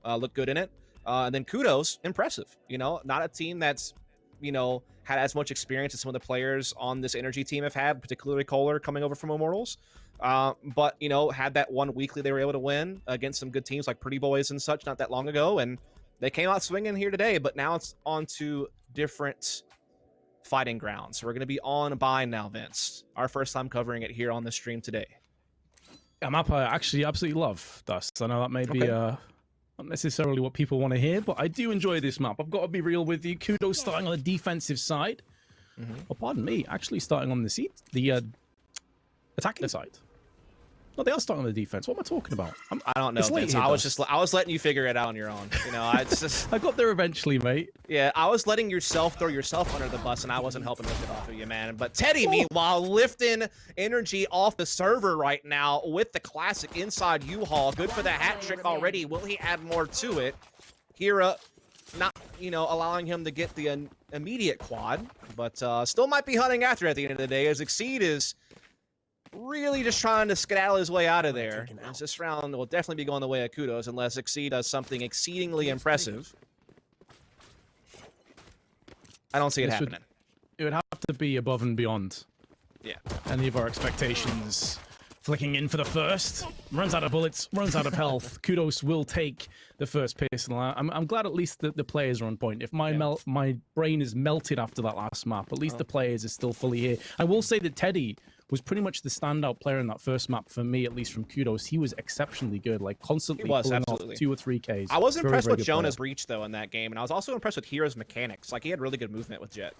look good in it. And then Kudos, impressive. You know, not a team that's, you know, had as much experience as some of the players on this NRG team have had, particularly KOLER coming over from Immortals. But, you know, had that one weekly they were able to win against some good teams like Pretty Boys and such not that long ago. And they came out swinging here today, but now it's on to different fighting grounds. So we're going to be on Bind now, Vince. Our first time covering it here on the stream today. A map I actually absolutely love, Dust. I know that may be not necessarily what people want to hear, but I do enjoy this map. I've got to be real with you. Kudos starting on the defensive side. Oh, pardon me, actually starting on the attacking side. No, they are starting on the defense. What am I talking about? I don't know. Vince. I was letting you figure it out on your own. You know, I got there eventually, mate. Yeah, I was letting yourself throw yourself under the bus, and I wasn't helping lift it off of you, man. But Teddy, meanwhile, lifting NRG off the server right now with the classic inside U-Haul. Good for the hat trick already. Will he add more to it? Hira, not, you know, allowing him to get the immediate quad, but still might be hunting after at the end of the day, as xCeeD is really just trying to skedaddle his way out of there. As this round will definitely be going the way of Kudos unless xCeeD does something exceedingly impressive. I don't see it happening. It would have to be above and beyond. Yeah. Any of our expectations. Flicking in for the first. Runs out of bullets, runs out of health. Kudos will take the first pistol. I'm glad at least the players are on point. If my brain is melted after that last map, at least the players are still fully here. I will say that Teddy was pretty much the standout player in that first map for me, at least from Kudos. He was exceptionally good, like constantly pulling off 2 or 3 Ks. I was impressed with Jonah's reach though in that game, and I was also impressed with Hira's mechanics. Like he had really good movement with Jett.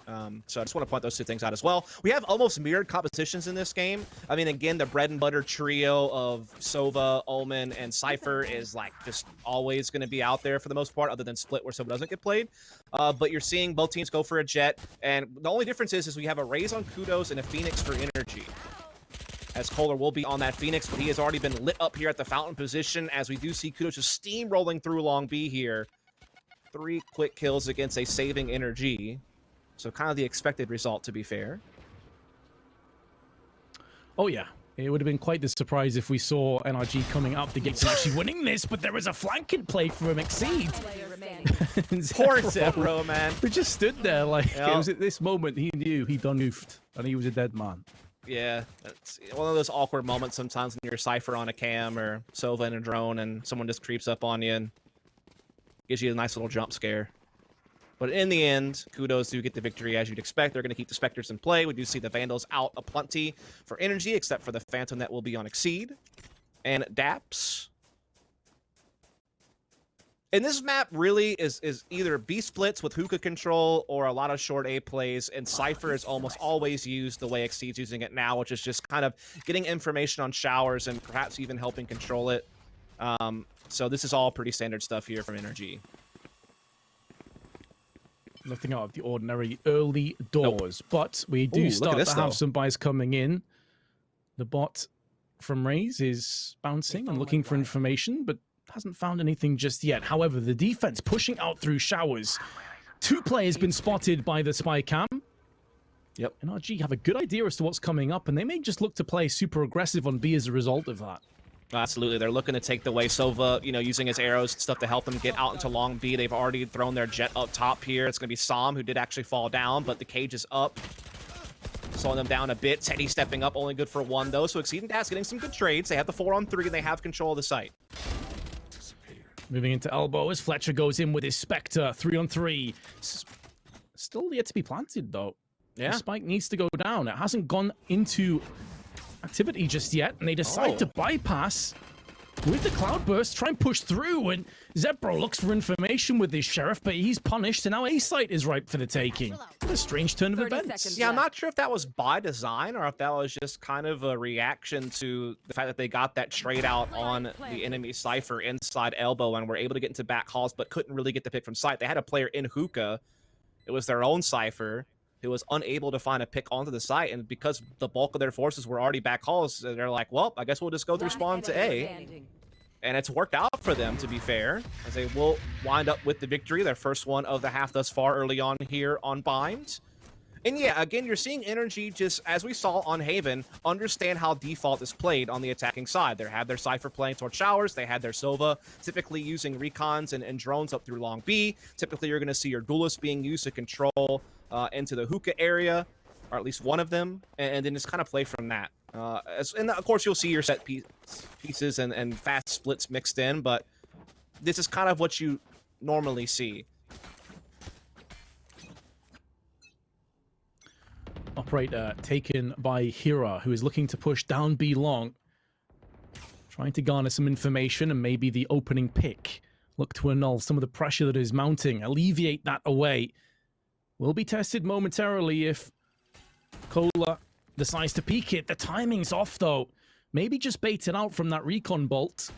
So I just want to point those 2 things out as well. We have almost mirrored compositions in this game. I mean, again, the bread and butter trio of Sova, Omen, and Cypher is like just always going to be out there for the most part, other than Split where Sova doesn't get played. But you're seeing both teams go for a Jett, and the only difference is we have a Raze on Kudos and a Phoenix for NRG. As KOLER will be on that Phoenix, but he has already been lit up here at the fountain position, as we do see Kudos just steamrolling through long B here. 3 quick kills against a saving NRG. So kind of the expected result, to be fair. Oh, yeah. It would have been quite the surprise if we saw NRG coming up the gates and actually winning this, but there was a flanking play from xCeeD. Poor zebroe, man. We just stood there like, it was at this moment he knew he done oofed, and he was a dead man. Yeah, it's one of those awkward moments sometimes when you're Cypher on a cam or Sova in a drone and someone just creeps up on you and gives you a nice little jump scare. But in the end, Kudos do get the victory as you'd expect. They're going to keep the Spectres in play. We do see the Vandals out aplenty for NRG, except for the Phantom that will be on xCeeD. And daps. And this map really is either B splits with hookah control or a lot of short A plays, and Cypher is almost always used the way xCeeD's using it now, which is just kind of getting information on showers and perhaps even helping control it. So this is all pretty standard stuff here from NRG. Nothing out of the ordinary early doors, but we do start to have some buys coming in. The bot from Raze is bouncing and looking for information, but hasn't found anything just yet. However, the defense pushing out through showers. 2 players been spotted by the spy cam. Yep. NRG have a good idea as to what's coming up, and they may just look to play super aggressive on B as a result of that. Absolutely. They're looking to take the way Sova, you know, using his arrows and stuff to help them get out into long B. They've already thrown their Jett up top here. It's going to be Sam, who did actually fall down, but the cage is up. Slowing them down a bit. Teddy stepping up, only good for 1, though. So xCeeD and daps getting some good trades. They have the 4-on-3, and they have control of the site. Moving into elbow as Fletcher goes in with his Spectre. 3-on-3. Still yet to be planted, though. Yeah. The spike needs to go down. It hasn't gone into activity just yet, and they decide to bypass with the cloudburst, try and push through, and zebroe looks for information with his sheriff, but he's punished, and now A site is ripe for the taking. What a strange turn of events. Yeah, I'm not sure if that was by design or if that was just kind of a reaction to the fact that they got that trade out on the enemy Cypher inside elbow and were able to get into back halls, but couldn't really get the pick from site. They had a player in hookah. It was their own Cypher who was unable to find a pick onto the site, and because the bulk of their forces were already back halls, they're like, well, I guess we'll just go through spawn to A. And it's worked out for them, to be fair, as they will wind up with the victory, their first one of the half thus far early on here on Bind. And yeah, again, you're seeing NRG just, as we saw on Haven, understand how default is played on the attacking side. They have their Cypher playing towards showers. They had their Sova typically using recons and drones up through long B. Typically, you're going to see your duelist being used to control into the hookah area, or at least one of them, and then just kind of play from that. And of course, you'll see your set pieces and fast splits mixed in, but this is kind of what you normally see. Operator taken by Hira, who is looking to push down B long. Trying to garner some information and maybe the opening pick. Look to annul some of the pressure that is mounting. Alleviate that away. Will be tested momentarily if KOLER decides to peek it. The timing's off though. Maybe just bait it out from that recon bolt.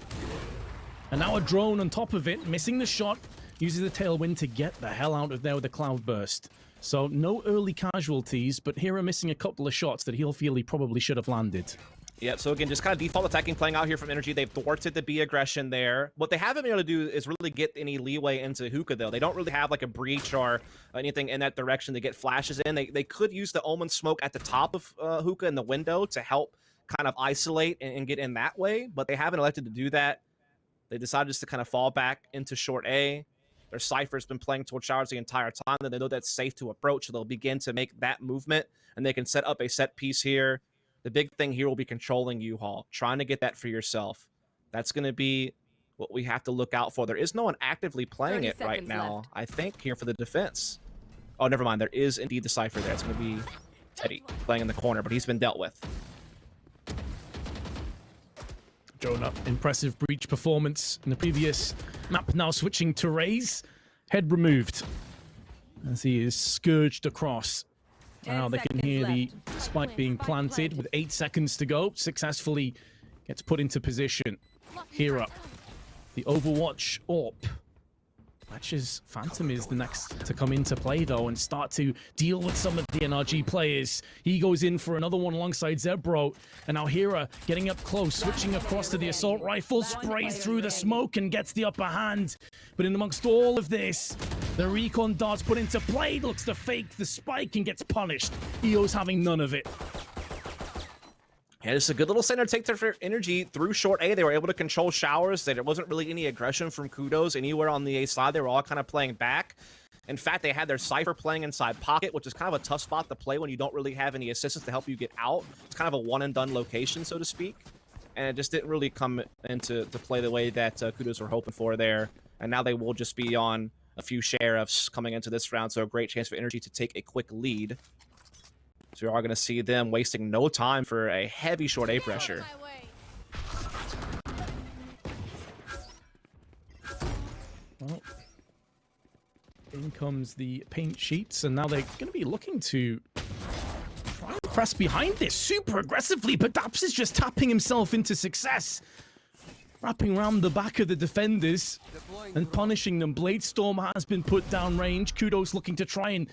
And now a drone on top of it, missing the shot. Uses the tailwind to get the hell out of there with a cloudburst. So no early casualties, but Hira missing a couple of shots that he'll feel he probably should have landed. Yeah, so again, just kind of default attacking playing out here from NRG. They've thwarted the B aggression there. What they haven't been able to do is really get any leeway into hookah, though. They don't really have like a breach or anything in that direction to get flashes in. They could use the Omen smoke at the top of hookah in the window to help kind of isolate and get in that way, but they haven't elected to do that. They decided just to kind of fall back into short A. Their Cypher's been playing towards showers the entire time, and they know that's safe to approach, so they'll begin to make that movement, and they can set up a set piece here. The big thing here will be controlling U-Haul, trying to get that for yourself. That's going to be what we have to look out for. There is no one actively playing it right now, I think, here for the defense. Oh, never mind. There is indeed the Cypher there. It's going to be Teddy playing in the corner, but he's been dealt with. Jonah, impressive breach performance in the previous map, now switching to Raze. Head removed as he is scourged across. Now they can hear the spike being planted with 8 seconds to go. Successfully gets put into position. Hira, the Overwatch AWP. Fletcher's Phantom is the next to come into play, though, and start to deal with some of the NRG players. He goes in for another one alongside zebroe, and now Hira getting up close, switching across to the assault rifle, sprays through the smoke and gets the upper hand. But in amongst all of this, the recon darts put into play, looks to fake the spike and gets punished. eeiu's having none of it. Yeah, it's a good little center take there for NRG through short A. They were able to control showers. There wasn't really any aggression from Kudos anywhere on the A side. They were all kind of playing back. In fact, they had their Cypher playing inside pocket, which is kind of a tough spot to play when you don't really have any assistance to help you get out. It's kind of a one-and-done location, so to speak. And it just didn't really come into play the way that Kudos were hoping for there. And now they will just be on a few sheriffs coming into this round, so a great chance for NRG to take a quick lead. So we are going to see them wasting no time for a heavy short A pressure. Well, in comes the paint sheets, and now they're going to be looking to try and press behind this super aggressively, but daps is just tapping himself into success. Wrapping around the back of the defenders and punishing them. Bladestorm has been put down range. Kudos looking to try and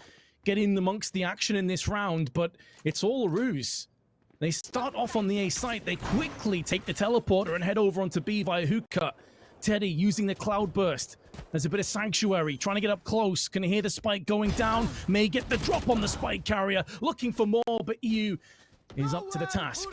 get in amongst the action in this round, but it's all a ruse. They start off on the A site. They quickly take the teleporter and head over onto B via hookah. Teddy using the cloudburst. There's a bit of sanctuary, trying to get up close. Can hear the spike going down. May get the drop on the spike carrier. Looking for more, but eeiu is up to the task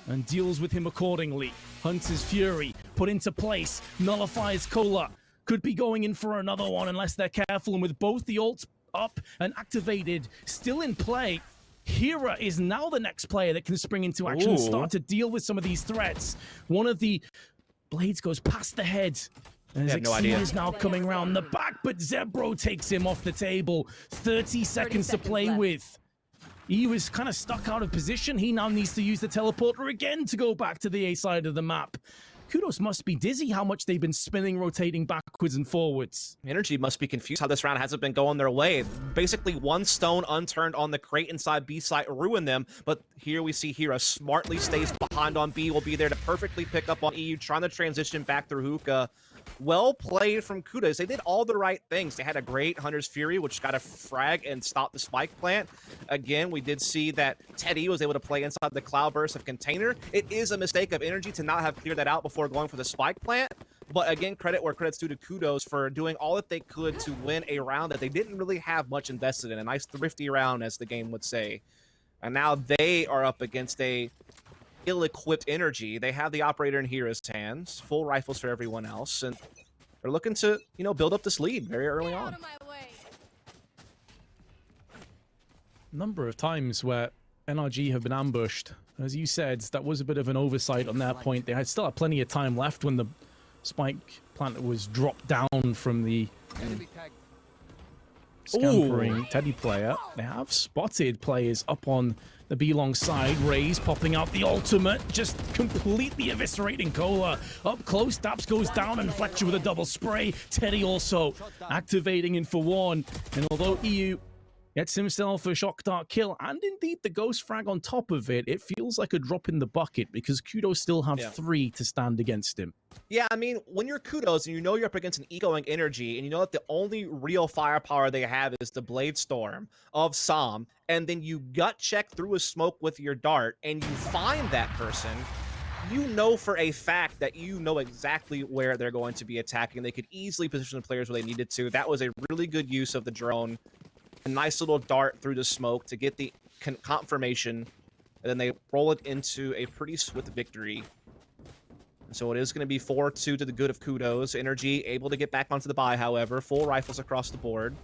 and deals with him accordingly. Hunter's Fury put into place. Nullifies KOLER. Could be going in for another one unless they're careful, and with both the ults up and activated, still in play, Hira is now the next player that can spring into action and start to deal with some of these threats. One of the blades goes past the head. And xCeeD is now coming around the back, but zebroe takes him off the table. 30 seconds to play with. He was kind of stuck out of position. He now needs to use the teleporter again to go back to the A side of the map. Kudos must be dizzy how much they've been spinning, rotating backwards and forwards. NRG must be confused how this round hasn't been going their way. Basically, one stone unturned on the crate inside B site ruined them, but here we see Hira smartly stays behind on B, will be there to perfectly pick up on eeiu, trying to transition back through hookah. Well played from Kudos. They did all the right things. They had a great Hunter's Fury, which got a frag and stopped the spike plant. Again, we did see that Teddy was able to play inside the cloudburst of container. It is a mistake of NRG to not have cleared that out before going for the spike plant, But again, credit where credit's due to Kudos for doing all that they could to win a round that they didn't really have much invested in. A nice thrifty round, as the game would say. And now they are up against a ill-equipped NRG. They have the operator in Hira's hands, full rifles for everyone else, and they're looking to, you know, build up this lead very early on. Number of times where NRG have been ambushed. As you said, that was a bit of an oversight on their point. They still had plenty of time left when the spike plant was dropped down from the scampering Teddy player. They have spotted players up on the B-long side. Raze popping out the ultimate, just completely eviscerating KOLER. Up close, daps goes down and Fletcher with a double spray. Teddy also activating in for one. And although eeiu gets himself a shock dart kill, and indeed the ghost frag on top of it, it feels like a drop in the bucket because Kudos still have 3 to stand against him. Yeah, I mean, when you're Kudos and you know you're up against an egoing NRG, and you know that the only real firepower they have is the Blade Storm of Som, and then you gut check through a smoke with your dart, and you find that person, you know for a fact that you know exactly where they're going to be attacking. They could easily position the players where they needed to. That was a really good use of the drone. A nice little dart through the smoke to get the confirmation, and then they roll it into a pretty swift victory. And so it is going to be 4-2 to the good of Kudos. NRG able to get back onto the bye, however. Full rifles across the board.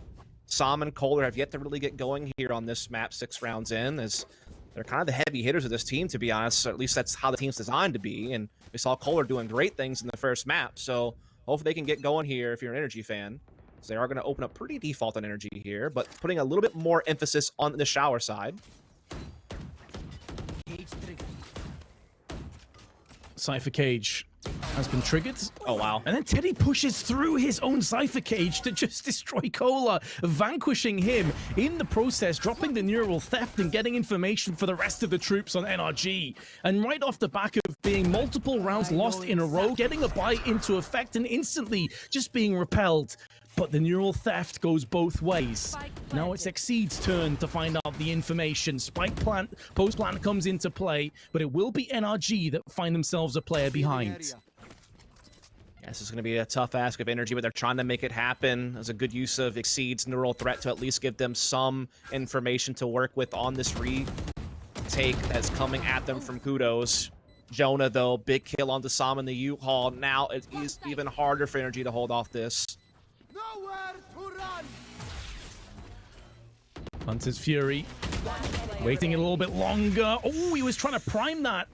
Som and KOLER have yet to really get going here on this map 6 rounds in, as they're kind of the heavy hitters of this team, to be honest. Or at least that's how the team's designed to be, and we saw KOLER doing great things in the first map, so hopefully they can get going here if you're an NRG fan. So they are going to open up pretty default on NRG here, but putting a little bit more emphasis on the shower side. Cypher cage has been triggered. Oh, wow. And then Teddy pushes through his own Cypher cage to just destroy KOLER, vanquishing him in the process, dropping the neural theft and getting information for the rest of the troops on NRG. And right off the back of being multiple rounds lost in a row, getting a buy into effect and instantly just being repelled. But the neural theft goes both ways. Now it's xCeeD's turn to find out the information. Spike plant, post plant comes into play, but it will be NRG that find themselves a player behind. Yeah, this is going to be a tough ask of NRG, but they're trying to make it happen. As a good use of xCeeD's neural threat to at least give them some information to work with on this retake that's coming at them from Kudos. Jonah, though, big kill onto Som in the U-Haul. Now it is even harder for NRG to hold off this. Hunter's Fury waiting a little bit longer. Oh, he was trying to prime that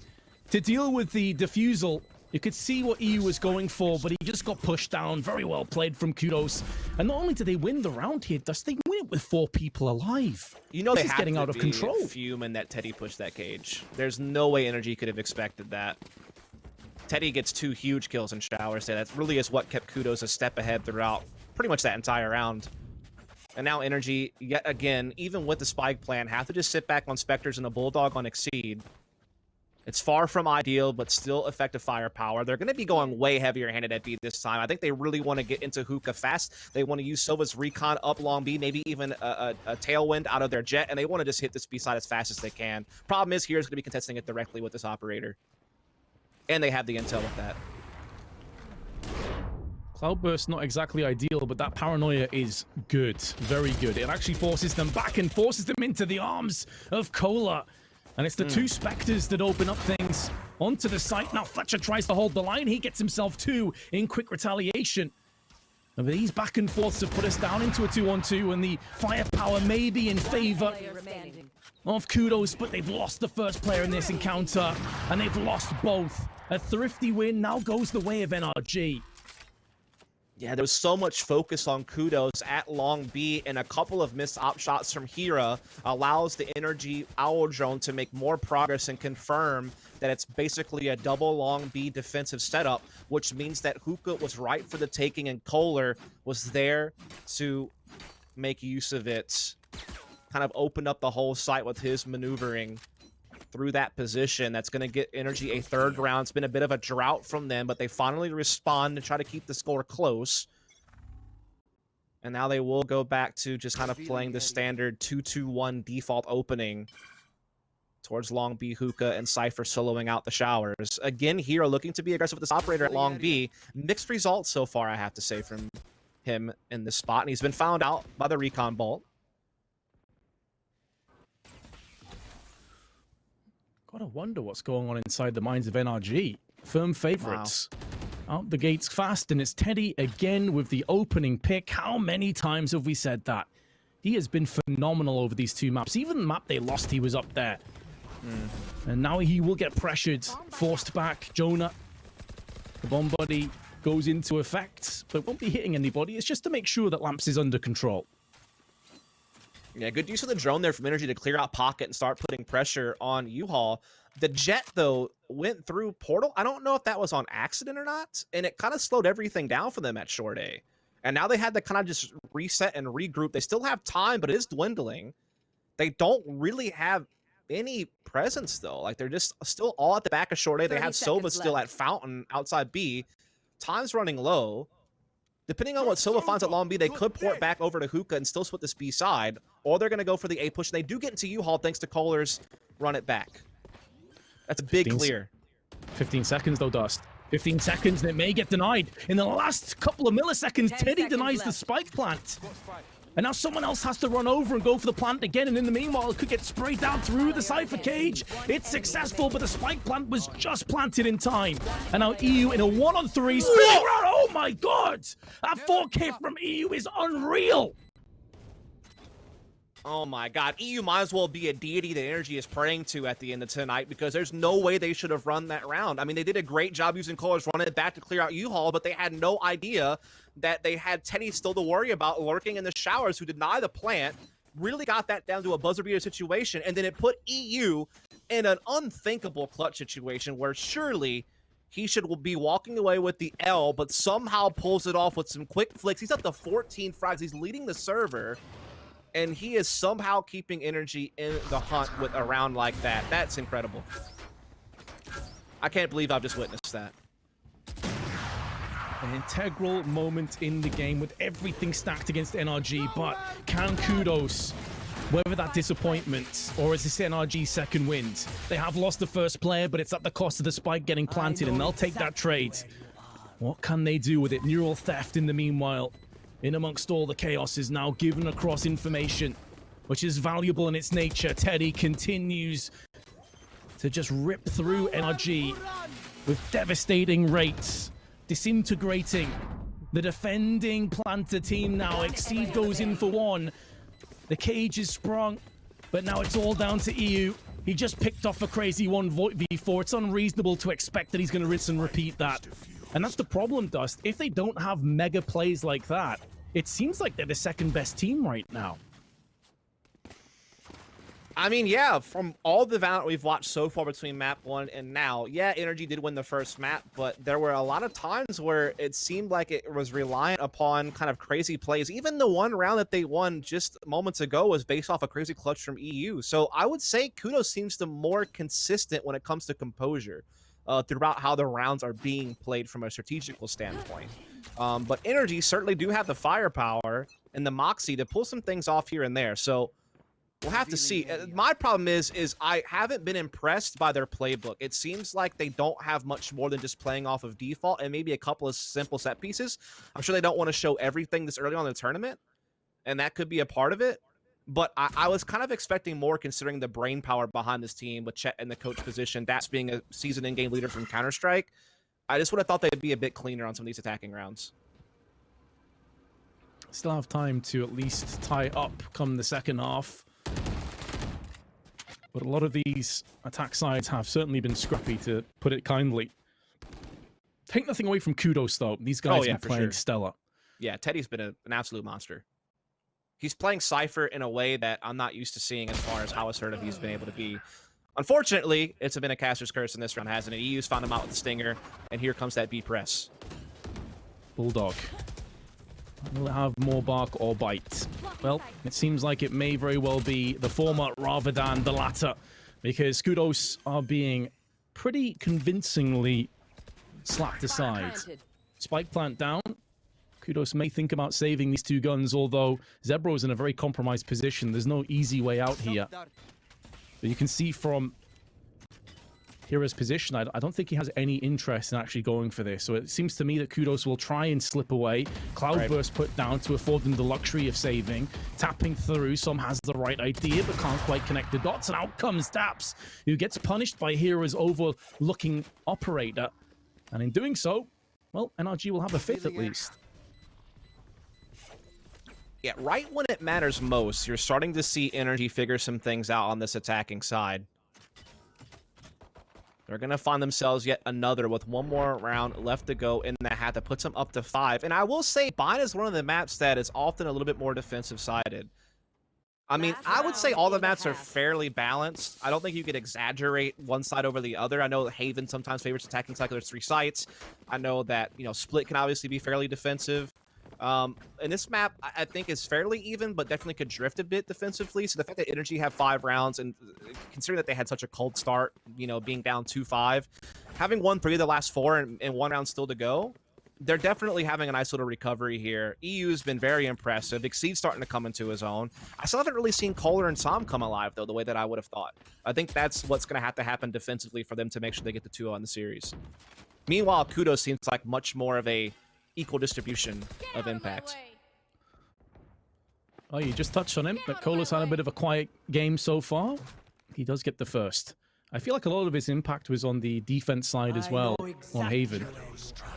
to deal with the defusal. You could see what eeiu was going for, but he just got pushed down. Very well played from Kudos. And not only did they win the round here, Dust, they win it with 4 people alive. You know, this is getting out of control. Fuming that Teddy pushed that cage. There's no way NRG could have expected that. Teddy gets 2 huge kills in shower, so that really is what kept Kudos a step ahead throughout pretty much that entire round. And now NRG, yet again, even with the spike plan, have to just sit back on Spectres and a Bulldog on xCeeD. It's far from ideal, but still effective firepower. They're going to be going way heavier-handed at B this time. I think they really want to get into hookah fast. They want to use Sova's recon up long B, maybe even a tailwind out of their Jett, and they want to just hit this B side as fast as they can. Problem is, Hira's going to be contesting it directly with this operator. And they have the intel with that. Cloudburst not exactly ideal, but that paranoia is good. Very good. It actually forces them back and forces them into the arms of KOLER. And it's the 2 Spectres that open up things onto the site. Now Fletcher tries to hold the line. He gets himself 2 in quick retaliation. And these back and forths have put us down into a 2-on-2, and the firepower may be in favor of Kudos, but they've lost the first player in this encounter, and they've lost both. A thrifty win now goes the way of NRG. Yeah, there was so much focus on Kudos at long B, and a couple of missed op shots from Hira allows the NRG Owl Drone to make more progress and confirm that it's basically a double long B defensive setup, which means that hookah was right for the taking and KOLER was there to make use of it. Kind of opened up the whole site with his maneuvering through that position. That's going to get NRG a 3rd round. It's been a bit of a drought from them, but they finally respond and try to keep the score close. And now they will go back to just kind of playing the standard 2-2-1 default opening. towards Long B, Hookah, and Cypher soloing out the showers. Again, Hira looking to be aggressive with this operator at Long B. Mixed results so far, I have to say, from him in this spot, and he's been found out by the recon bolt. Gotta wonder what's going on inside the minds of NRG. Firm favorites. Wow. Out the gates fast, and it's Teddy again with the opening pick. How many times have we said that? He has been phenomenal over these two maps. Even the map they lost, he was up there. And now he will get pressured, forced back. Jonah, the bomb buddy, goes into effect, but won't be hitting anybody. It's just to make sure that Lamps is under control. Yeah, good use of the drone there from NRG to clear out pocket and start putting pressure on U-Haul. The Jett, though, went through Portal. I don't know if that was on accident or not, and it kind of slowed everything down for them at Short A. And now they had to kind of just reset and regroup. They still have time, but it is dwindling. They don't really have any presence, though. Like, they're just still all at the back of Short A. They have Sova still at Fountain outside B. Time's running low. Depending on what Sova finds at Long B, they could port back over to Hookah and still split this B side, or they're going to go for the A push. And they do get into U-Haul thanks to KOLER's run it back. That's a big clear. 15 seconds, though, Dust. 15 seconds, and it may get denied. In the last couple of milliseconds, Teddy denies the spike plant. And now someone else has to run over and go for the plant again, and in the meanwhile, it could get sprayed down through the Cypher cage. It's successful, but the spike plant was just planted in time. And now eeiu in a 1-on-3 spin around. Oh my god! That 4K from eeiu is unreal! Oh my god, eeiu might as well be a deity that NRG is praying to at the end of tonight, because there's no way they should have run that round. I mean, they did a great job using KOLER's running it back to clear out U-Haul, but they had no idea that they had Teddy still to worry about lurking in the showers, who deny the plant, really got that down to a buzzer beater situation, and then it put eeiu in an unthinkable clutch situation where surely he should be walking away with the L, but somehow pulls it off with some quick flicks. He's up to 14 frags. He's leading the server. And he is somehow keeping NRG in the hunt with a round like that. That's incredible. I can't believe I've just witnessed that. An integral moment in the game with everything stacked against NRG, but can Kudos weather that disappointment, or is this NRG's second wind? They have lost the first player, but it's at the cost of the spike getting planted, and they'll take that trade. What can they do with it? Neural theft in the meanwhile. In amongst all the chaos is now given across information, which is valuable in its nature. Teddy continues to just rip through NRG with devastating rates, disintegrating the defending planter team now. xCeeD goes in for one. The cage is sprung, but now it's all down to eeiu. He just picked off a crazy 1v4. It's unreasonable to expect that he's going to rinse and repeat that. And that's the problem, Dust. If they don't have mega plays like that, it seems like they're the second best team right now. I mean, yeah, from all the Valorant we've watched so far between map 1 and now, yeah, NRG did win the first map, but there were a lot of times where it seemed like it was reliant upon kind of crazy plays. Even the one round that they won just moments ago was based off a crazy clutch from eeiu. So I would say Kudos seems to more consistent when it comes to composure throughout how the rounds are being played from a strategical standpoint. But NRG certainly do have the firepower and the moxie to pull some things off here and there. So we'll have to see. My problem is I haven't been impressed by their playbook. It seems like they don't have much more than just playing off of default and maybe a couple of simple set pieces. I'm sure they don't want to show everything this early on in the tournament, and that could be a part of it. But I was kind of expecting more, considering the brain power behind this team with Jett in the coach position, daps being a seasoned in-game leader from Counter-Strike. I just would have thought they'd be a bit cleaner on some of these attacking rounds. Still have time to at least tie up come the second half. But a lot of these attack sides have certainly been scrappy, to put it kindly. Take nothing away from Kudos, though. These guys have been playing stellar. Yeah, Teddy's been an absolute monster. He's playing Cypher in a way that I'm not used to seeing as far as how assertive he's been able to be. Unfortunately, it's been a caster's curse in this round, hasn't it? eeiu's found him out with the stinger, and here comes that B press. Bulldog. Will it have more bark or bite? Well, it seems like it may very well be the former rather than the latter, because Kudos are being pretty convincingly slapped aside. Spike plant down. Kudos may think about saving these two guns, although zebroe is in a very compromised position. There's no easy way out here. But you can see from Hira's position, I don't think he has any interest in actually going for this. So it seems to me that Kudos will try and slip away. Cloudburst put down to afford them the luxury of saving. Tapping through, Som has the right idea, but can't quite connect the dots. And out comes daps, who gets punished by Hira's overlooking operator. And in doing so, well, NRG will have a fifth at least. Yeah, right when it matters most, you're starting to see NRG figure some things out on this attacking side. They're going to find themselves yet another with one more round left to go in the hat that puts them up to 5. And I will say, Bind is one of the maps that is often a little bit more defensive-sided. I mean, I would say all the maps are fairly balanced. I don't think you could exaggerate one side over the other. I know that Haven sometimes favors attacking side because there's 3 sites. I know that, you know, Split can obviously be fairly defensive. And this map, I think, is fairly even, but definitely could drift a bit defensively. So the fact that NRG have 5 rounds, and considering that they had such a cold start, you know, being down 2-5, having won 3 of the last 4 and 1 round still to go, they're definitely having a nice little recovery here. eeiu's been very impressive. xCeeD's starting to come into his own. I still haven't really seen KOLER and Som come alive, though, the way that I would have thought. I think that's what's going to have to happen defensively for them to make sure they get the 2-0 in the series. Meanwhile, Kudos seems like much more of a equal distribution of impact. Oh, you just touched on him, but KOLER's had a bit of a quiet game so far. He does get the first. I feel like a lot of his impact was on the defense side as well, on Haven.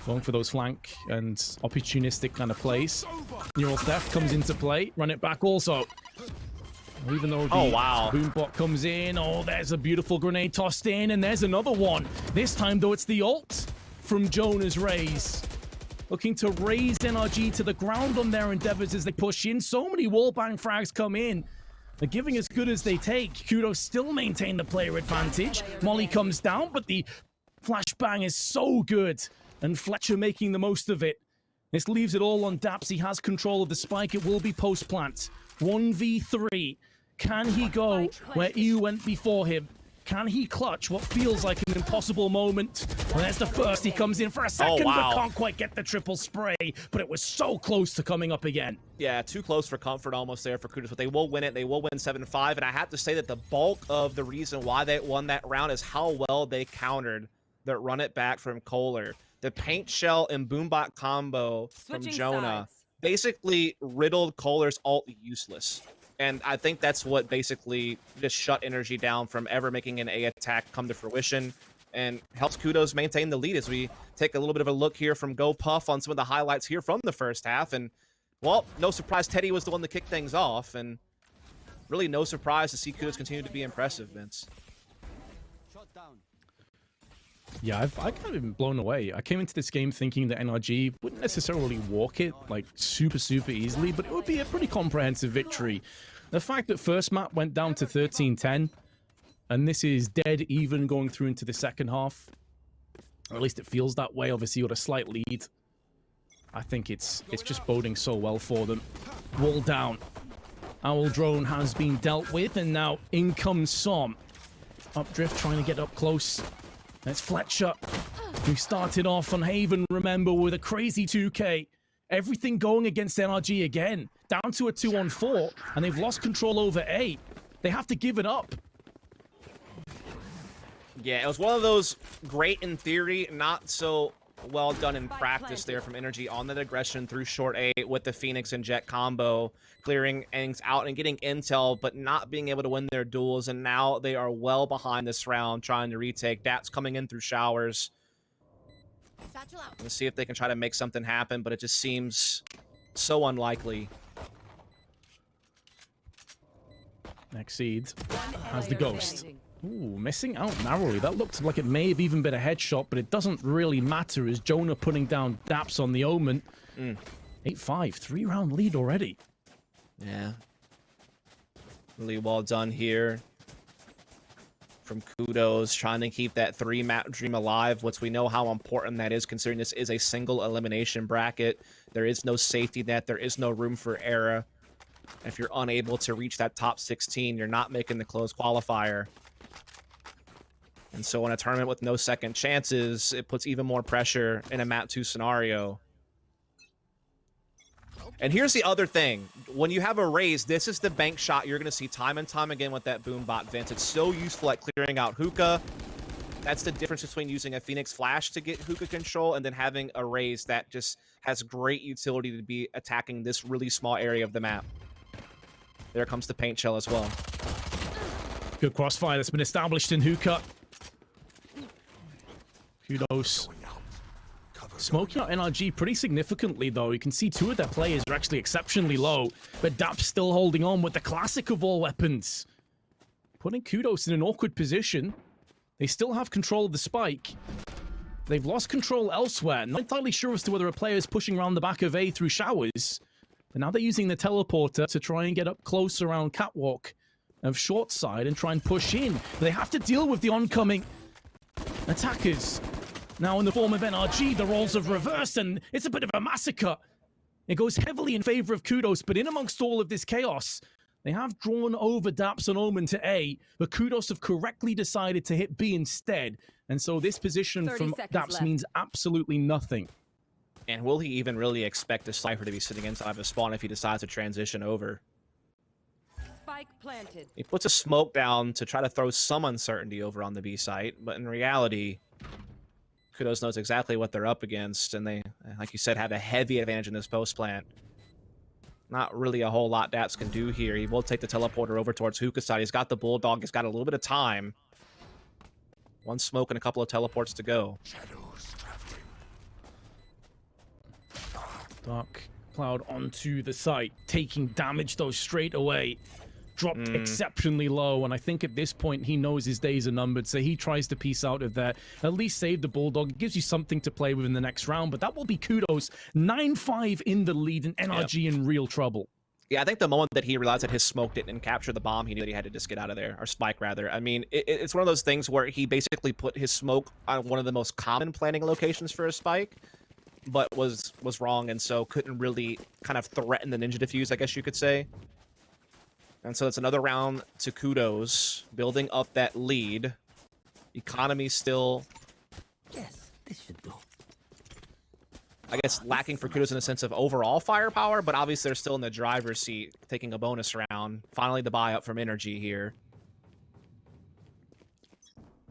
Going for those flank and opportunistic kind of plays. Neural Theft comes into play, run it back also. Even though the boombot comes in, oh, there's a beautiful grenade tossed in, and there's another one. This time, though, it's the ult from Jonah's Raze. Looking to raise NRG to the ground on their endeavors as they push in. So many wallbang frags come in. They're giving as good as they take. Kudos still maintain the player advantage. Molly comes down, but the flashbang is so good. And Fletcher making the most of it. This leaves it all on daps. He has control of the spike. It will be post-plant. 1v3. Can he go where eeiu went before him? Can he clutch what feels like an impossible moment? And there's the first. He comes in for a second, but can't quite get the triple spray. But it was so close to coming up again. Yeah, too close for comfort almost there for Kudos, but they will win it. They will win 7-5, and I have to say that the bulk of the reason why they won that round is how well they countered the run it back from KOLER. The paint shell and boombot combo from Jonah basically riddled KOLER's ult useless. And I think that's what basically just shut NRG down from ever making an A attack come to fruition, and helps Kudos maintain the lead as we take a little bit of a look here from GoPuff on some of the highlights here from the first half. And, well, no surprise Teddy was the one to kick things off, and really no surprise to see Kudos continue to be impressive, Vince. Yeah, I've kind of been blown away. I came into this game thinking that NRG wouldn't necessarily walk it like super easily, but it would be a pretty comprehensive victory. The fact that first map went down to 13-10, and this is dead even going through into the second half, or at least it feels that way. Obviously, you got a slight lead. I think it's just boding so well for them. Wall down. Owl drone has been dealt with, and now in comes Som. Updrift trying to get up close. That's Fletcher, who started off on Haven, remember, with a crazy 2K. Everything going against NRG again. Down to a 2-on-4, and they've lost control over A. They have to give it up. Yeah, it was one of those great in theory, not so well done in practice there from NRG on that aggression through short A with the Phoenix and Jett combo, clearing things out and getting intel, but not being able to win their duels. And now they are well behind this round, trying to retake. daps coming in through showers. Let's see if they can try to make something happen, but it just seems so unlikely. xCeeD has the ghost. Ooh, missing out narrowly. That looked like it may have even been a headshot, but it doesn't really matter as Jonah putting down daps on the Omen. 8-5, 3-round lead already. Yeah. Really well done here from Kudos, trying to keep that 3-map dream alive, which we know how important that is, considering this is a single elimination bracket. There is no safety net. There is no room for error. If you're unable to reach that top 16, you're not making the closed qualifier. And so in a tournament with no second chances, it puts even more pressure in a map 2 scenario. And here's the other thing. When you have a Raze, this is the bank shot you're going to see time and time again with that boombot, Vince. It's so useful at clearing out hookah. that's the difference between using a Phoenix Flash to get hookah control and then having a Raze that just has great utility to be attacking this really small area of the map. There comes the paint shell as well. Good crossfire that's been established in hookah. Kudos. Smoking out NRG pretty significantly, though. You can see two of their players are actually exceptionally low, but daps still holding on with the classic of all weapons. Putting Kudos in an awkward position. They still have control of the spike. They've lost control elsewhere. Not entirely sure as to whether a player is pushing around the back of A through showers. But now they're using the teleporter to try and get up close around catwalk of short side and try and push in. They have to deal with the oncoming attackers. Now in the form of NRG, the roles have reversed and it's a bit of a massacre. It goes heavily in favor of Kudos, but in amongst all of this chaos, they have drawn over daps and Omen to A, but Kudos have correctly decided to hit B instead. And so this position from daps left means absolutely nothing. And will he even really expect a Cypher to be sitting inside of a spawn if he decides to transition over? Spike planted. He puts a smoke down to try to throw some uncertainty over on the B site, but in reality, Kudos knows exactly what they're up against, and they, like you said, have a heavy advantage in this post plant. Not really a whole lot daps can do here. He will take the teleporter over towards hookah side. He's got the bulldog. He's got a little bit of time. One smoke and a couple of teleports to go. Dark Cloud onto the site, taking damage though straight away. Dropped exceptionally low, and I think at this point he knows his days are numbered, so he tries to piece out of there. At least save the bulldog. It gives you something to play with in the next round, but that will be Kudos. 9-5 in the lead, and NRG in real trouble. Yeah, I think the moment that he realized that his smoke didn't capture the bomb, he knew that he had to just get out of there, or spike rather. I mean, it's one of those things where he basically put his smoke on one of the most common planning locations for a spike, but was wrong, and so couldn't really kind of threaten the ninja defuse, I guess you could say. And so it's another round to Kudos, building up that lead. Economy still, Yes, this should do. I guess, lacking for Kudos in a sense of overall firepower, but obviously they're still in the driver's seat, taking a bonus round. Finally, the buy-up from NRG here.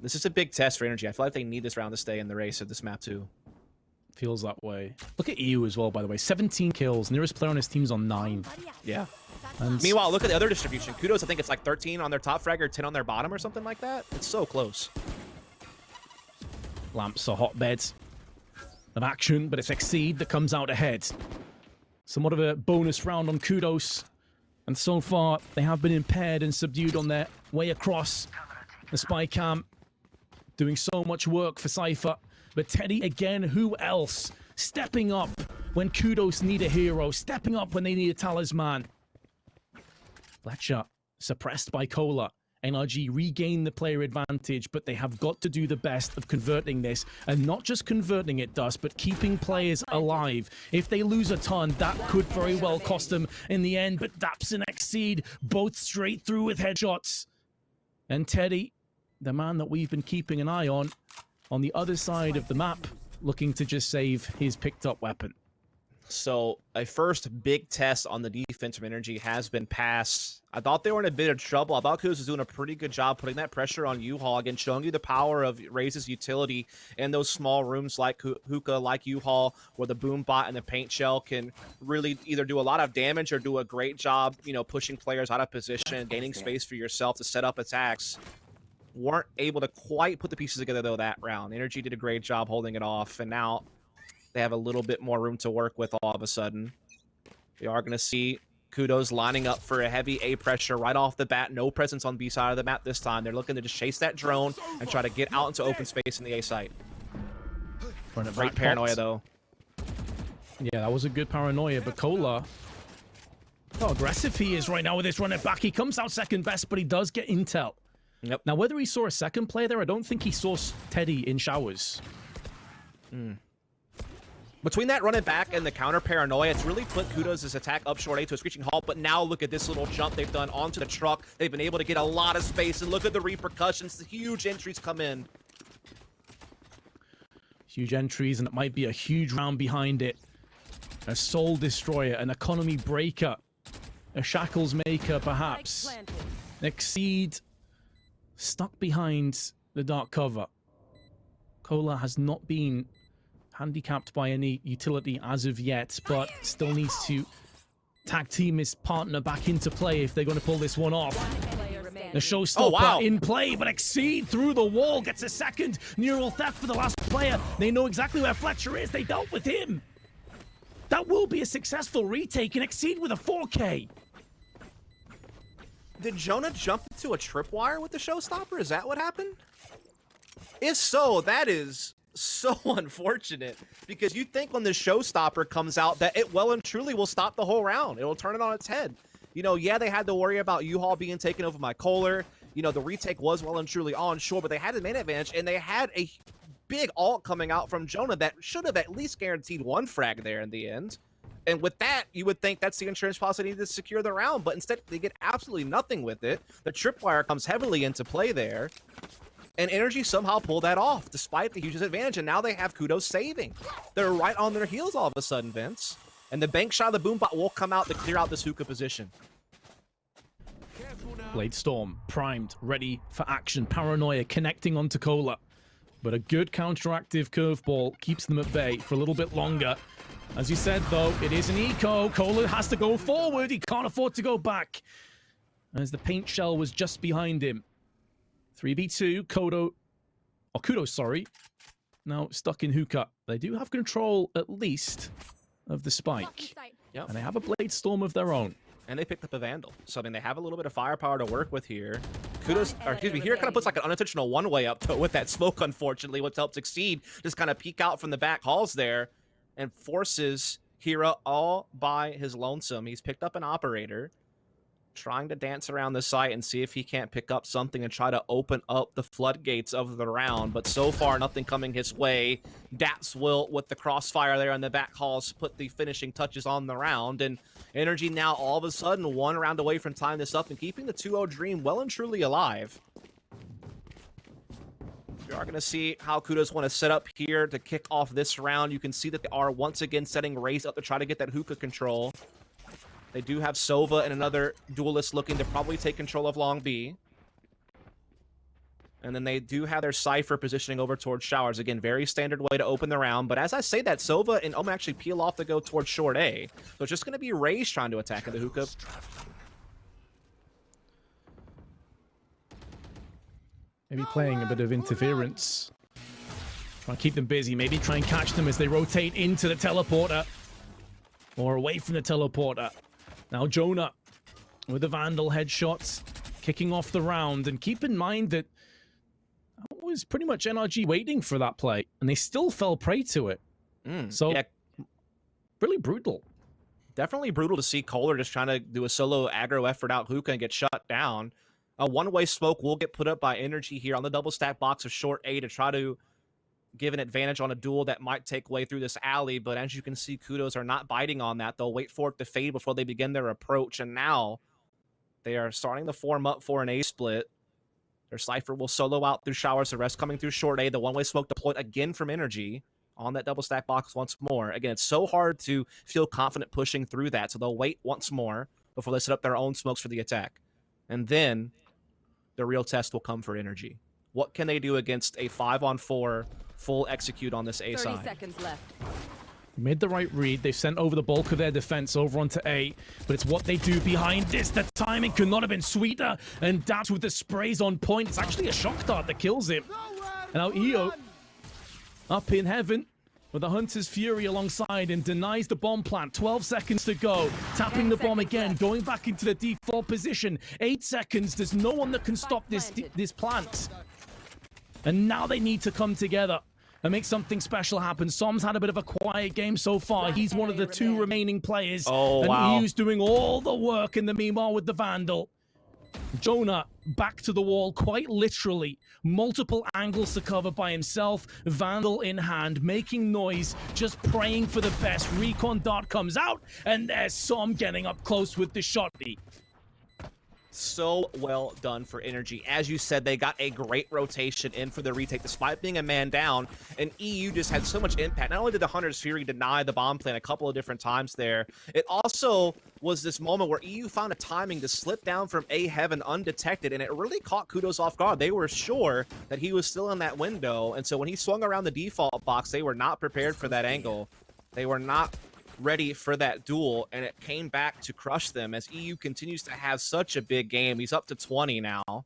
This is a big test for NRG. I feel like they need this round to stay in the race of this map, too. Feels that way. Look at eeiu as well, by the way. 17 kills. Nearest player on his team's on 9. Yeah. And Meanwhile, look at the other distribution. Kudos, I think it's like 13 on their top frag or 10 on their bottom or something like that. It's so close. Lamps are hotbeds of action, but it's xCeeD that comes out ahead. Somewhat of a bonus round on Kudos. And so far, they have been impaired and subdued on their way across the spy camp. Doing so much work for Cypher. But Teddy, again, who else? Stepping up when Kudos need a hero. Stepping up when they need a talisman. Fletcher suppressed by KOLER. NRG regain the player advantage, but they have got to do the best of converting this. And not just converting it, Dust, but keeping players alive. If they lose a ton, that could very well cost them in the end. But daps and xCeeD both straight through with headshots. And Teddy, the man that we've been keeping an eye on the other side of the map, looking to just save his picked up weapon. So a first big test on the defense from NRG has been passed. I thought they were in a bit of trouble. I thought Kudos was doing a pretty good job putting that pressure on U-Haul, again, showing you the power of Raze's utility in those small rooms like hookah, like U-Haul, where the boom bot and the paint shell can really either do a lot of damage or do a great job, you know, pushing players out of position, gaining space for yourself to set up attacks. Weren't able to quite put the pieces together, though, that round. NRG did a great job holding it off, and now they have a little bit more room to work with all of a sudden. We are going to see Kudos lining up for a heavy A pressure right off the bat. No presence on B side of the map this time. They're looking to just chase that drone and try to get out into open space in the A site. Great paranoia, though. Yeah, that was a good paranoia, but KOLER, how aggressive he is right now with this running back. He comes out second best, but he does get intel. Yep. Now, whether he saw a second player there, I don't think he saw Teddy in showers. Between that running back and the counter paranoia, it's really put Kudos' attack up short A to a screeching halt, but now look at this little jump they've done onto the truck. They've been able to get a lot of space, and look at the repercussions. The huge entries come in. Huge entries, and it might be a huge round behind it. A soul destroyer, an economy breaker, a shackles maker, perhaps. xCeeD stuck behind the dark cover. KOLER has not been handicapped by any utility as of yet, but still needs to tag team his partner back into play if they're going to pull this one off. The showstopper in play, but xCeeD through the wall gets a second. Neural theft for the last player. They know exactly where Fletcher is. They dealt with him. That will be a successful retake, and xCeeD with a 4K. Did Jonah jump into a tripwire with the showstopper? Is that what happened? If so, that is so unfortunate, because you think when the showstopper comes out that it well and truly will stop the whole round. It'll turn it on its head. You know, yeah, they had to worry about U-Haul being taken over by KOLER. You know, the retake was well and truly on shore, but they had the main advantage, and they had a big ult coming out from Jonah that should have at least guaranteed one frag there in the end. And with that, you would think that's the insurance policy needed to secure the round, but instead they get absolutely nothing with it. The tripwire comes heavily into play there, and NRG somehow pulled that off despite the huge disadvantage, and now they have Kudos saving. They're right on their heels all of a sudden, Vince. And the bank shot of the boombot will come out to clear out this hookah position. Blade Storm primed, ready for action. Paranoia connecting onto KOLER. But a good counteractive curveball keeps them at bay for a little bit longer. As you said, though, it is an eco. KOLER has to go forward. He can't afford to go back, as the paint shell was just behind him. 3v2, Kudos, sorry. Now stuck in hookah. They do have control, at least, of the spike. Yep. And they have a Blade Storm of their own. And they picked up a Vandal. So, I mean, they have a little bit of firepower to work with here. Kudos, or excuse me, Hira kind of puts like an unintentional one-way up though with that smoke, unfortunately, which helps xCeeD just kind of peek out from the back halls there and forces Hira all by his lonesome. He's picked up an operator, trying to dance around the site and see if he can't pick up something and try to open up the floodgates of the round, but so far nothing coming his way. Daps will, with the crossfire there in the back halls, put the finishing touches on the round, and NRG now all of a sudden one round away from tying this up and keeping the 2-0 dream well and truly alive. We are going to see how Kudos want to set up here to kick off this round. You can see that they are once again setting Raze up to try to get that hookah control. They do have Sova and another duelist looking to probably take control of Long B. And then they do have their Cypher positioning over towards Showers. Again, very standard way to open the round. But as I say that, Sova and Omen actually peel off to go towards short A. So it's just going to be Raze trying to attack in the hookah. Maybe playing a bit of interference. Try to keep them busy. Maybe try and catch them as they rotate into the teleporter. Or away from the teleporter. Now Jonah with the Vandal headshots, kicking off the round. And keep in mind that was pretty much NRG waiting for that play, and they still fell prey to it. So, yeah, really brutal. Definitely brutal to see KOLER just trying to do a solo aggro effort out hookah and get shut down. A one-way smoke will get put up by NRG here on the double stack box of short A to try to give an advantage on a duel that might take way through this alley, but as you can see, Kudos are not biting on that. They'll wait for it to fade before they begin their approach, and now they are starting to form up for an A split. Their Cypher will solo out through Showers, the rest coming through short A. The one-way smoke deployed again from NRG on that double stack box once more. Again, it's so hard to feel confident pushing through that, so they'll wait once more before they set up their own smokes for the attack. And then the real test will come for NRG. What can they do against a 5-on-4 full execute on this A side? 30 seconds left. Made the right read. They've sent over the bulk of their defense over onto A, but it's what they do behind this. The timing could not have been sweeter, and Daps with the sprays on point. It's actually a shock dart that kills him. And now eeiu up in heaven with the Hunter's Fury alongside and denies the bomb plant. 12 seconds to go. Tapping the bomb again, going back into the default position. 8 seconds. There's no one that can stop this plant. And now they need to come together and make something special happen. Som's had a bit of a quiet game so far. He's one of the 2 remaining players. Oh, and wow. eeiu's doing all the work in the meanwhile with the Vandal. Jonah back to the wall, quite literally. Multiple angles to cover by himself. Vandal in hand, making noise, just praying for the best. Recon dart comes out, and there's Som getting up close with the shot. So well done for NRG. As you said, they got a great rotation in for the retake, despite being a man down, and eeiu just had so much impact. Not only did the Hunter's Fury deny the bomb plan a couple of different times there, it also was this moment where eeiu found a timing to slip down from A heaven undetected, and it really caught Kudos off guard. They were sure that he was still in that window, and so when he swung around the default box, they were not prepared for that angle. They were not ready for that duel, and it came back to crush them as eeiu continues to have such a big game. He's up to 20 now.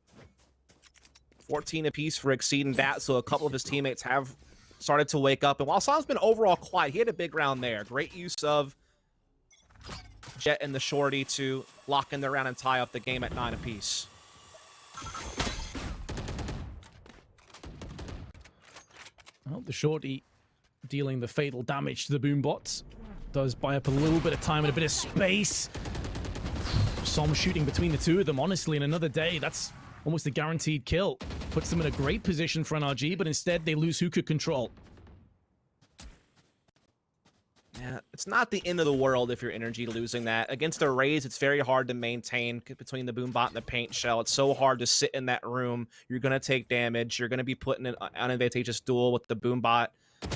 14 apiece for xCeeD and daps, so a couple of his teammates have started to wake up. And while Sam's been overall quiet, he had a big round there. Great use of Jett and the shorty to lock in the round and tie up the game at 9 apiece. Well, the shorty dealing the fatal damage to the boom bots. Does buy up a little bit of time and a bit of space. Som shooting between the two of them. Honestly, in another day, that's almost a guaranteed kill. Puts them in a great position for NRG, but instead they lose hookah control. Yeah, it's not the end of the world if you're NRG losing that. Against a Raze, it's very hard to maintain between the boom bot and the paint shell. It's so hard to sit in that room. You're going to take damage. You're going to be put in an unadvantageous duel with the boom bot.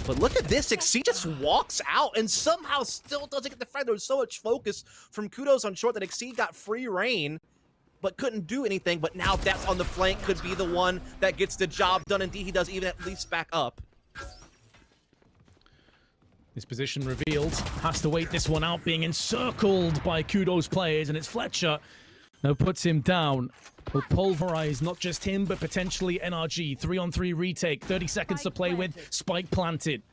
But look at this, xCeeD just walks out and somehow still doesn't get the frag. There was so much focus from Kudos on short that xCeeD got free reign, but couldn't do anything. But now daps on the flank could be the one that gets the job done. Indeed, he does even at least back up. His position revealed. Has to wait this one out, being encircled by Kudos players, and it's Fletcher now puts him down. Will pulverize not just him, but potentially NRG. 3-on-3 retake, 30 seconds to play with, spike planted.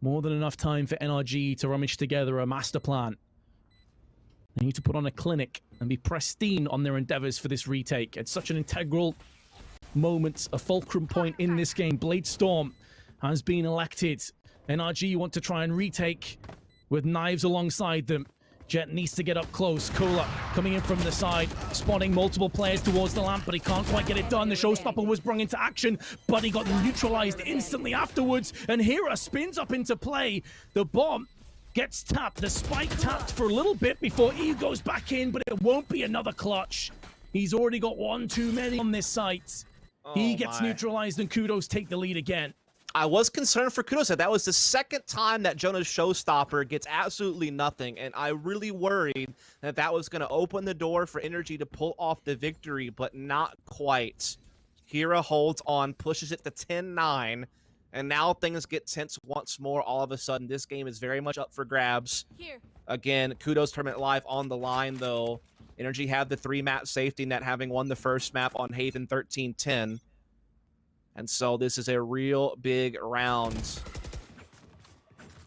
More than enough time for NRG to rummage together a master plan. They need to put on a clinic and be pristine on their endeavors for this retake. It's such an integral moment, a fulcrum point in this game. Bladestorm has been elected. NRG want to try and retake with knives alongside them. Jett needs to get up close. KOLER coming in from the side, spotting multiple players towards the lamp, but he can't quite get it done. The showstopper was brought into action, but he got neutralized instantly afterwards, and Hira spins up into play. The bomb gets tapped, the spike tapped for a little bit before eeiu goes back in, but it won't be another clutch. He's already got one too many on this site. He gets neutralized, and Kudos take the lead again. I was concerned for Kudos. That was the second time that Jonah's showstopper gets absolutely nothing, and I really worried that that was going to open the door for NRG to pull off the victory, but not quite. Hira holds on, pushes it to 10-9, and now things get tense once more. All of a sudden, this game is very much up for grabs. Again, Kudos Tournament Live on the line, though. NRG have the 3-map safety net, having won the first map on Haven 13-10. And so this is a real big round.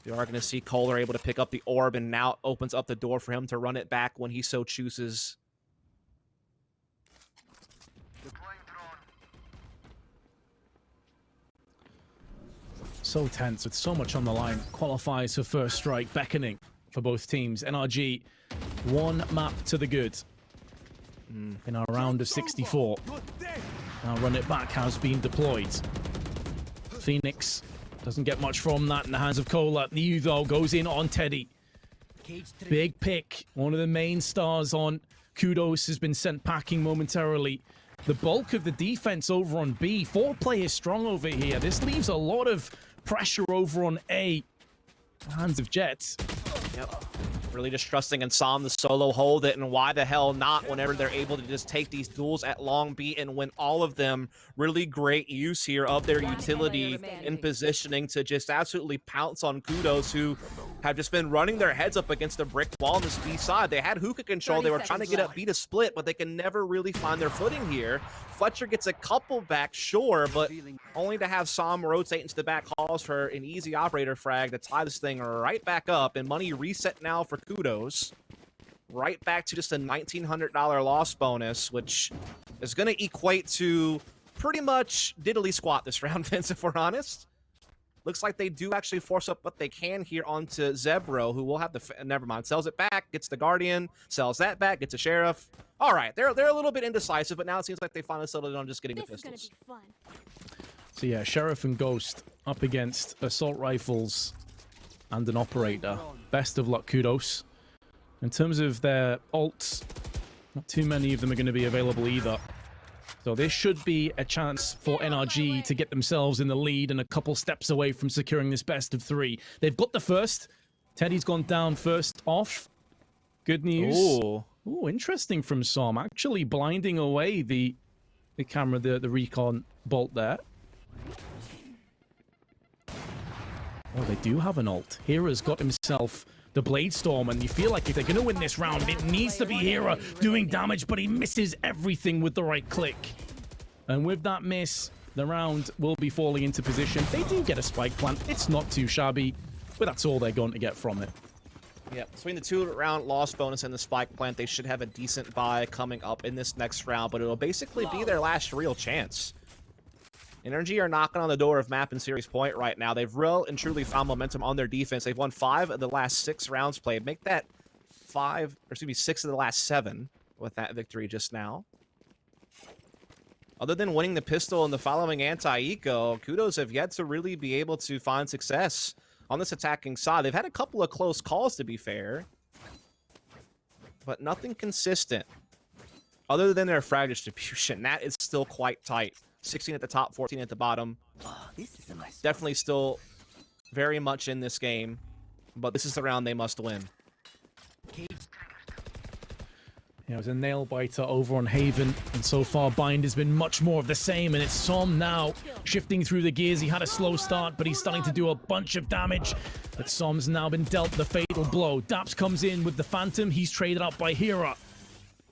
We are going to see KOLER able to pick up the orb, and now it opens up the door for him to run it back when he so chooses. So tense with so much on the line. Qualifies for first strike, beckoning for both teams. NRG, one map to the good in our round of 64. Now run it back has been deployed. Phoenix doesn't get much from that in the hands of KOLER. eeiu, though, goes in on Teddy. Big pick. One of the main stars on Kudos has been sent packing momentarily. The bulk of the defense over on B. 4 players strong over here. This leaves a lot of pressure over on A. The hands of Jett. Yep. Really just trusting in Som to solo hold it, and why the hell not whenever they're able to just take these duels at long B and win all of them. Really great use here of their utility in positioning to just absolutely pounce on Kudos, who have just been running their heads up against a brick wall on this B side. They had hookah control. They were trying to get up B to split, but they can never really find their footing here. Fletcher gets a couple back, sure, but only to have Som rotate into the back halls for an easy operator frag to tie this thing right back up, and money reset now for Kudos. Right back to just a $1,900 loss bonus, which is going to equate to pretty much diddly squat this round, Vince, if we're honest. Looks like they do actually force up what they can here onto zebroe, who will have the... Never mind. Sells it back, gets the Guardian, sells that back, gets a Sheriff. All right, they're a little bit indecisive, but now it seems like they finally settled on just getting the pistols. So yeah, Sheriff and Ghost up against assault rifles and an operator. Best of luck, Kudos. In terms of their ults, Not too many of them are going to be available either. So this should be a chance for NRG to get themselves in the lead and a couple steps away from securing this best of 3. They've got the first. Teddy's gone down first off. Good news. Ooh. Ooh, interesting from Som. Actually blinding away the camera, the recon bolt there. Oh, they do have an ult. Hira's got himself the Blade Storm, and you feel like if they're going to win this round, it needs to be Hira doing damage, but he misses everything with the right click. And with that miss, the round will be falling into position. They do get a spike plant. It's not too shabby, but that's all they're going to get from it. Yeah, between the 2-round loss bonus and the spike plant, they should have a decent buy coming up in this next round, but it'll basically be their last real chance. NRG are knocking on the door of map and series point right now. They've real and truly found momentum on their defense. They've won 5 of the last 6 rounds played. Make that 6 of the last 7 with that victory just now. Other than winning the pistol and the following anti-eco, Kudos have yet to really be able to find success on this attacking side. They've had a couple of close calls, to be fair, but nothing consistent. Other than their frag distribution, that is still quite tight. 16 at the top, 14 at the bottom. Oh, this is a nice Definitely still very much in this game, but this is the round they must win. It was a nail biter over on Haven, and so far Bind has been much more of the same, and it's Som now shifting through the gears. He had a slow start, but he's starting to do a bunch of damage. But Som's now been dealt the fatal blow. Daps comes in with the Phantom. He's traded up by Hira.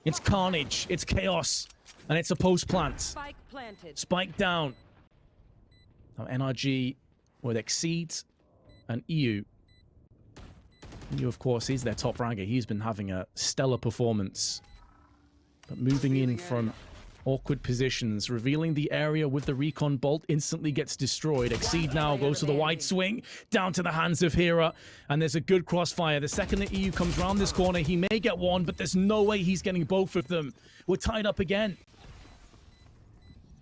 It's carnage, it's chaos, and it's a post plant. Spike planted. Spike down. Now NRG with xCeeD and eeiu. eeiu, of course, is their top fragger. He's been having a stellar performance. But moving in from awkward positions, revealing the area with the recon bolt, instantly gets destroyed. xCeeD now goes to the wide swing, down to the hands of Hira, and there's a good crossfire. The second that eeiu comes around this corner, he may get one, but there's no way he's getting both of them. We're tied up again.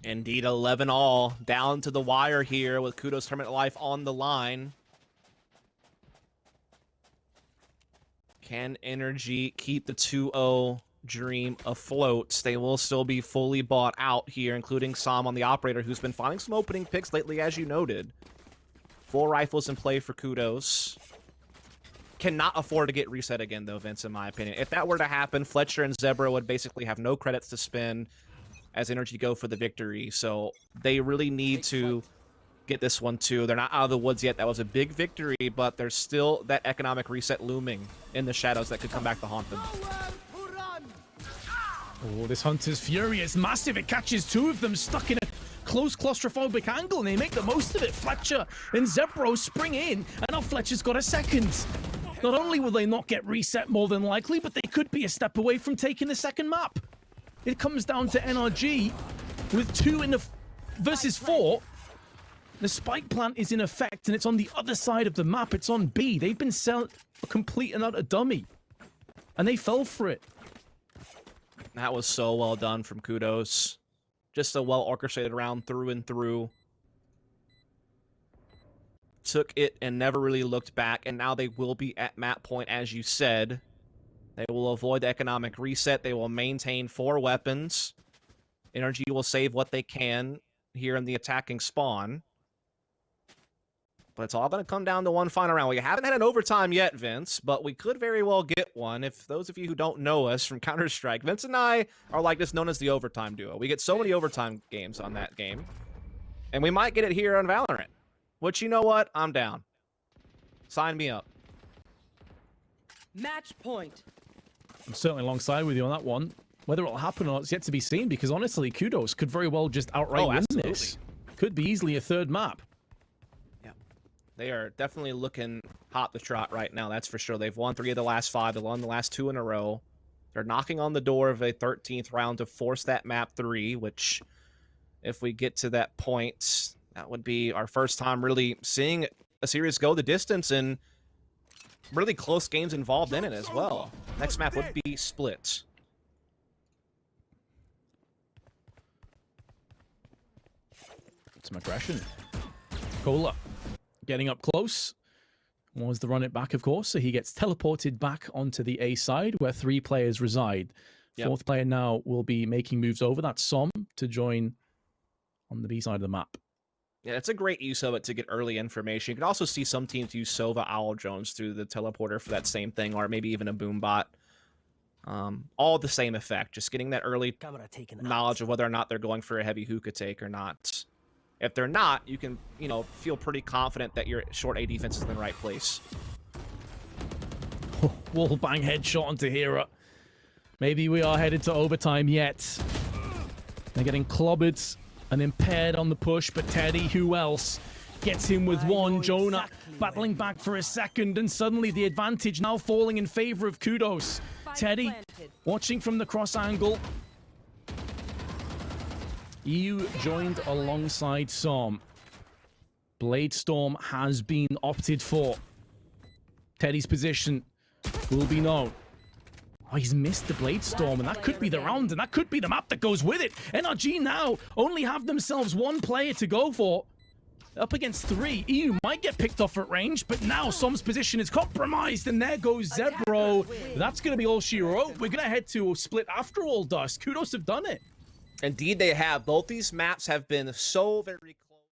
Indeed, 11 all. Down to the wire here with Kudos Tournament Life on the line. Can NRG keep the 2-0 dream afloat? They will still be fully bought out here, including Som on the operator, who's been finding some opening picks lately, as you noted. 4 rifles in play for Kudos. Cannot afford to get reset again, though, Vince, in my opinion. If that were to happen, Fletcher and zebroe would basically have no credits to spend as NRG go for the victory. So they really need to get this one, too. They're not out of the woods yet. That was a big victory, but there's still that economic reset looming in the shadows that could come back to haunt them. Oh, this Hunter's Fury is massive. It catches 2 of them stuck in a close claustrophobic angle, and they make the most of it. Fletcher and zebroe spring in, and now Fletcher's got a second. Not only will they not get reset more than likely, but they could be a step away from taking the second map. It comes down to NRG with 2 in the versus 4. The spike plant is in effect, and it's on the other side of the map. It's on B. They've been complete and utter dummy, and they fell for it. That was so well done from Kudos. Just a well-orchestrated round through and through. Took it and never really looked back, and now they will be at map point, as you said. They will avoid the economic reset. They will maintain 4 weapons. NRG will save what they can here in the attacking spawn. But it's all going to come down to one final round. We haven't had an overtime yet, Vince, but we could very well get one. If those of you who don't know us from Counter-Strike, Vince and I are like this, known as the overtime duo. We get so many overtime games on that game. And we might get it here on Valorant. Which, you know what? I'm down. Sign me up. Match point. I'm certainly alongside with you on that one. Whether it'll happen or not, it's yet to be seen, because honestly, Kudos could very well just outright win this. Could be easily a 3rd map. Yeah. They are definitely looking hot to trot right now, that's for sure. They've won 3 of the last 5. They've won the last 2 in a row. They're knocking on the door of a 13th round to force that map 3, which, if we get to that point, that would be our first time really seeing a series go the distance, and really close games involved in it as well. Next map would be Split. Some aggression. KOLER getting up close. Was the run it back, of course, so he gets teleported back onto the A side where 3 players reside. Yep. Fourth player now will be making moves over. That's Som to join on the B side of the map. Yeah, it's a great use of it to get early information. You can also see some teams use Sova Owl Jones through the teleporter for that same thing, or maybe even a boom bot. All the same effect, just getting that early Camera taken knowledge of whether or not they're going for a heavy hookah take or not. If they're not, you can, you know, feel pretty confident that your short A defense is in the right place. Wall bang headshot onto Hira. Maybe we are headed to overtime yet. They're getting clobbered and impaired on the push, but Teddy, who else? Gets him with one. Jonah battling back for a second, and suddenly the advantage now falling in favor of Kudos. Teddy watching from the cross angle. eeiu joined alongside Som. Bladestorm has been opted for. Teddy's position will be known. Oh, he's missed the Bladestorm, and that could be the round, and that could be the map that goes with it. NRG now only have themselves one player to go for. Up against three. eeiu might get picked off at range, but now Som's position is compromised, and there goes zebroe. That's going to be all she wrote. We're going to head to a split after all, Dust. Kudos have done it. Indeed, they have. Both these maps have been so very